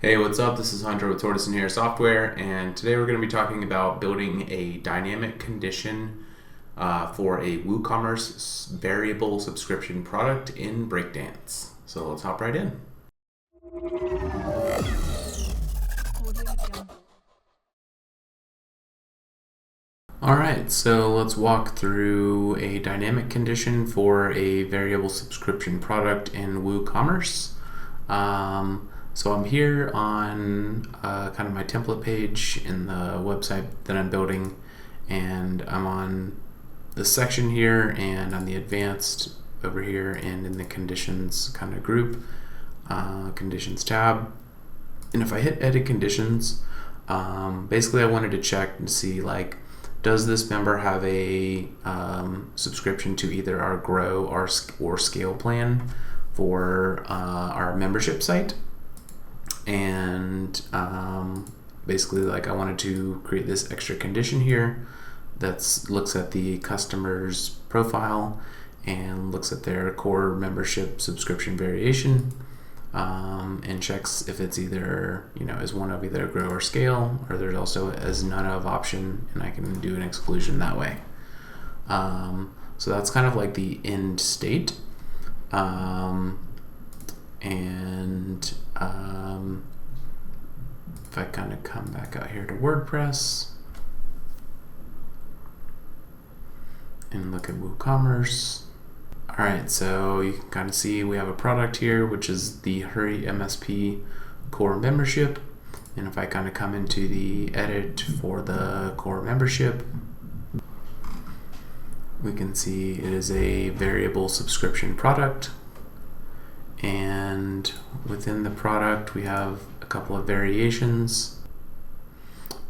Hey, what's up? This is Hunter with Tortoise and Hare Software, and today we're going to be talking about building a dynamic condition for a WooCommerce variable subscription product in Breakdance. So let's hop right in. Alright, so let's walk through a dynamic condition for a variable subscription product in WooCommerce. So I'm here on kind of my template page in the website that I'm building, and I'm on the section here and on the advanced over here and in the conditions kind of group, conditions tab. And if I hit edit conditions, basically I wanted to check and see, like, does this member have a subscription to either our grow or scale plan for our membership site? And basically, like, I wanted to create this extra condition here that looks at the customer's profile and looks at their core membership subscription variation, and checks if it's either, is one of either grow or scale, or there's also as none of option, and I can do an exclusion that way. So that's kind of like the end state. If I kind of come back out here to WordPress and look at WooCommerce. All right, so you can kind of see we have a product here, which is the Hurry MSP core membership. And if I kind of come into the edit for the core membership, we can see it is a variable subscription product. And within the product, we have a couple of variations.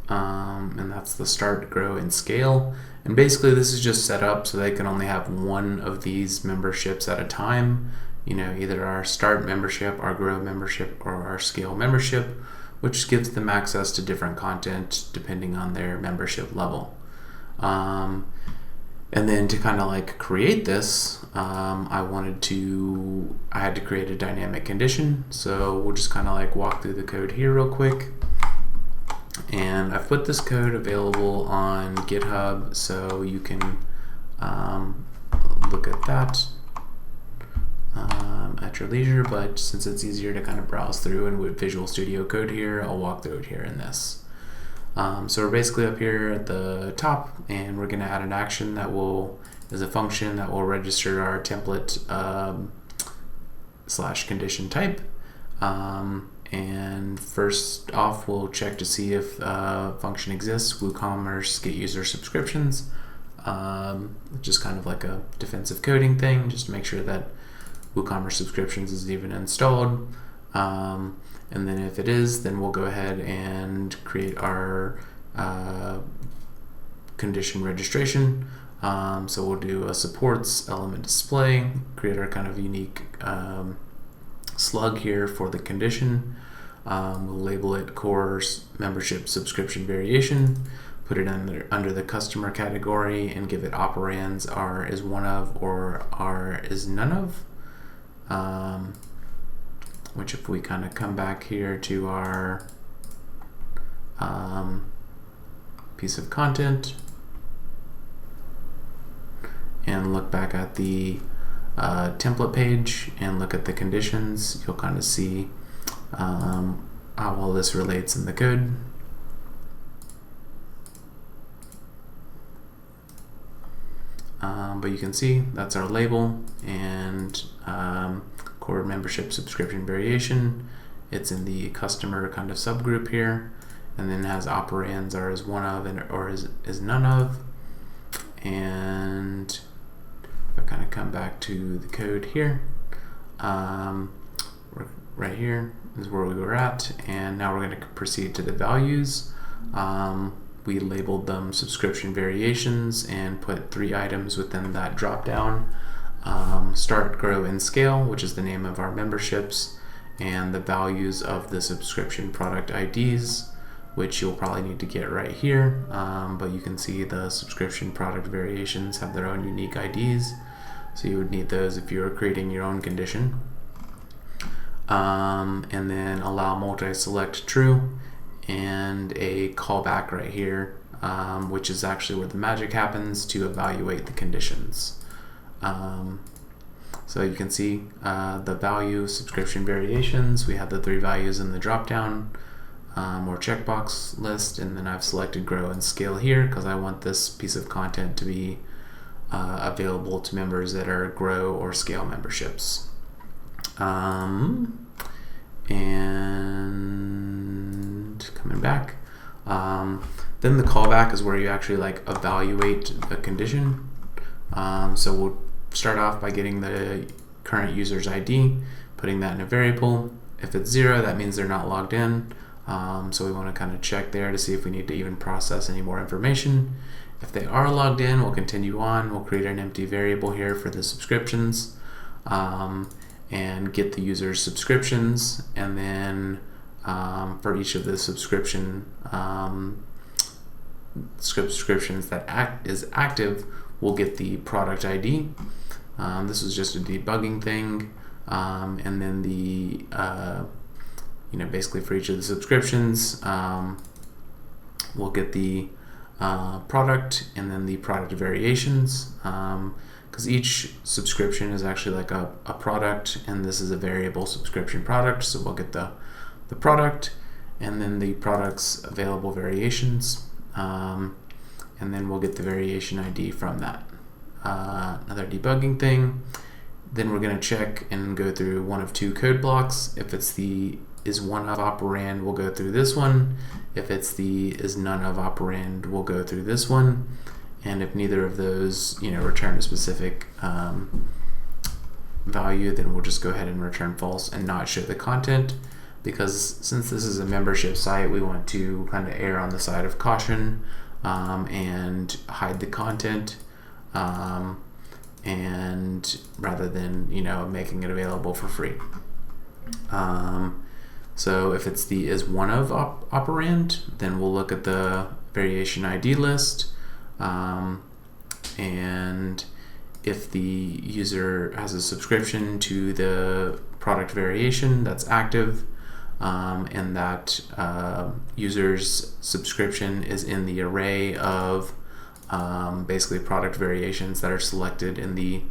And that's the start, grow, and scale. And basically this is just set up so they can only have one of these memberships at a time. Either our start membership, our grow membership, or our scale membership, which gives them access to different content depending on their membership level. And then to kind of like create this, I had to create a dynamic condition. So we'll just kind of like walk through the code here real quick. And I've put this code available on GitHub, so you can look at that at your leisure. But since it's easier to kind of browse through and with Visual Studio Code here, I'll walk through it here in this. So we're basically up here at the top, and we're going to add an action that is a function that will register our template / condition type. And first off, we'll check to see if function exists. WooCommerce get user subscriptions, just kind of like a defensive coding thing, just to make sure that WooCommerce subscriptions is even installed. And then if it is, then we'll go ahead and create our condition registration. So we'll do a supports element display, create our kind of unique slug here for the condition. We'll label it core membership subscription variation, put it under the customer category, and give it operands are is one of or are is none of. Which, if we kind of come back here to our piece of content and look back at the template page and look at the conditions, you'll kind of see how all this relates in the code. But you can see that's our label and core membership subscription variation. It's in the customer kind of subgroup here, and then has operands are is one of and or is none of. And if I kind of come back to the code here, right here is where we were at, and now we're going to proceed to the values. We labeled them subscription variations and put 3 items within that drop down. Start, grow, and scale, which is the name of our memberships, and the values of the subscription product IDs, which you'll probably need to get right here. But you can see the subscription product variations have their own unique IDs, so you would need those if you were creating your own condition. and then allow multi-select true, and a callback right here, which is actually where the magic happens to evaluate the conditions. So you can see the value subscription variations. We have the 3 values in the drop-down or checkbox list, and then I've selected grow and scale here because I want this piece of content to be available to members that are grow or scale memberships. And coming back, then the callback is where you actually like evaluate a condition. So we'll start off by getting the current user's ID, putting that in a variable. If it's 0, that means they're not logged in. So we want to kind of check there to see if we need to even process any more information. If they are logged in, we'll continue on. We'll create an empty variable here for the subscriptions, and get the user's subscriptions, and then for each of the subscriptions that is active, we'll get the product ID. This is just a debugging thing, and then the basically for each of the subscriptions, we'll get the product and then the product variations, because each subscription is actually like a product, and this is a variable subscription product, so we'll get the product and then the product's available variations, and then we'll get the variation ID from that. Another debugging thing, then we're going to check and go through one of 2 code blocks. If it's the is one of operand, we'll go through this one. If it's the is none of operand, we'll go through this one. And if neither of those return a specific value, then we'll just go ahead and return false and not show the content, because since this is a membership site, we want to kind of err on the side of caution, and hide the content, and rather than making it available for free. So if it's the is one of operand, then we'll look at the variation ID list, and if the user has a subscription to the product variation that's active, and that user's subscription is in the array of basically product variations that are selected in the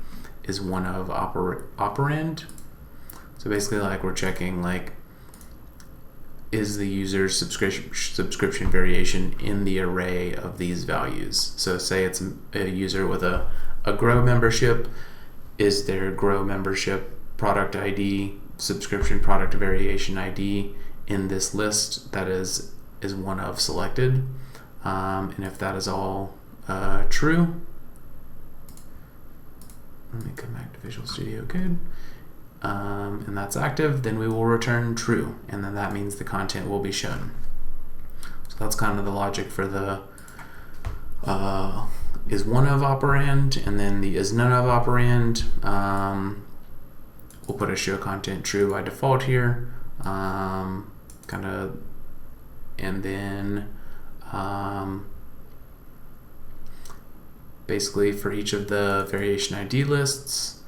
is one of operand. So basically, like, we're checking like, is the user's subscription variation in the array of these values. So say it's a user with a grow membership, is their grow membership product ID, subscription product variation ID in this list that is one of selected, and if that is all true, let me come back to Visual Studio Code, and that's active, then we will return true, and then that means the content will be shown. So that's kind of the logic for the is one of operand, and then the is none of operand. We'll put a show content true by default here, and then basically for each of the variation ID lists,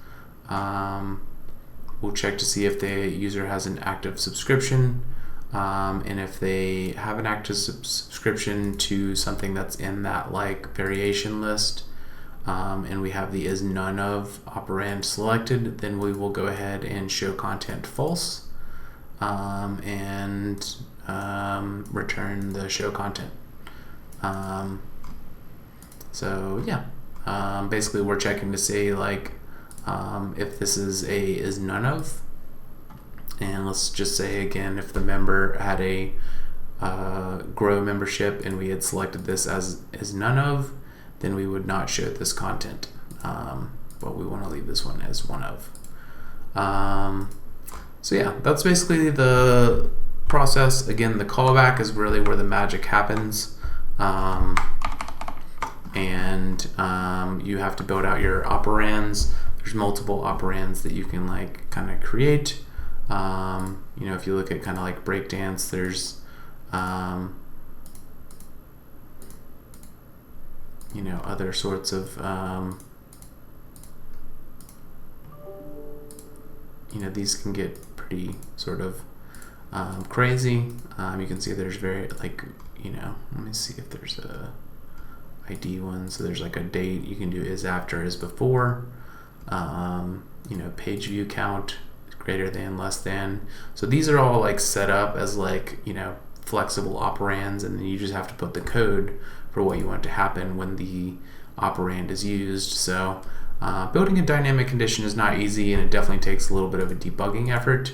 we'll check to see if the user has an active subscription, and if they have an active subscription to something that's in that like variation list, and we have the is none of operand selected, then we will go ahead and show content false, and return the show content. So yeah, basically we're checking to see like if this is none of, and let's just say again, if the member had a grow membership and we had selected this as none of, then we would not show this content, but we want to leave this one as one of. So yeah, that's basically the process. Again, the callback is really where the magic happens, and you have to build out your operands. There's multiple operands that you can like kind of create. If you look at kind of like Breakdance, there's other sorts of these can get pretty sort of crazy. You can see there's very let me see if there's a ID one. So there's like a date you can do is after, is before, page view count, greater than, less than. So these are all like set up as flexible operands, and then you just have to put the code for what you want to happen when the operand is used. So building a dynamic condition is not easy, and it definitely takes a little bit of a debugging effort.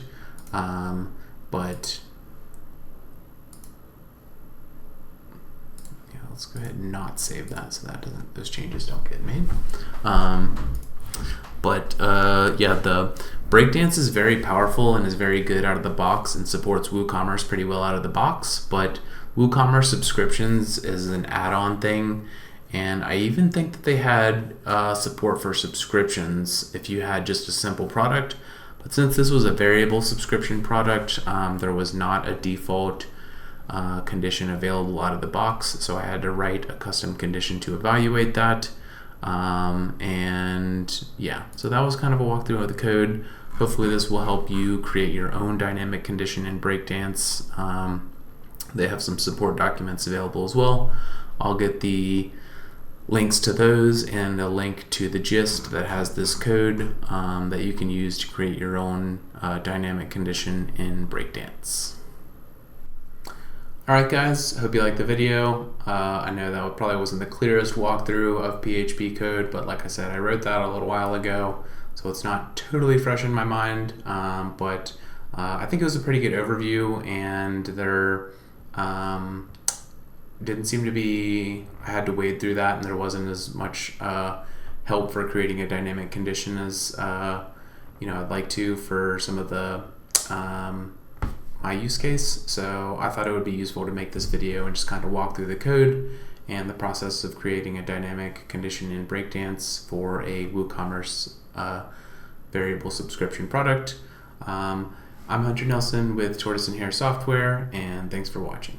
But yeah, let's go ahead and not save that so that those changes don't get made. The Breakdance is very powerful and is very good out of the box and supports WooCommerce pretty well out of the box, but WooCommerce subscriptions is an add-on thing, and I even think that they had support for subscriptions if you had just a simple product. But since this was a variable subscription product, there was not a default condition available out of the box, so I had to write a custom condition to evaluate that. So that was kind of a walkthrough of the code. Hopefully this will help you create your own dynamic condition in Breakdance. They have some support documents available as well. I'll get the links to those and a link to the gist that has this code that you can use to create your own dynamic condition in Breakdance. Alright guys, I hope you liked the video. I know that probably wasn't the clearest walkthrough of PHP code, but like I said, I wrote that a little while ago, so it's not totally fresh in my mind, but I think it was a pretty good overview, and there didn't seem to be, I had to wade through that, and there wasn't as much help for creating a dynamic condition as I'd like to for some of the my use case. So I thought it would be useful to make this video and just kind of walk through the code and the process of creating a dynamic condition in Breakdance for a WooCommerce variable subscription product. I'm Hunter Nelson with Tortoise and Hare Software, and thanks for watching.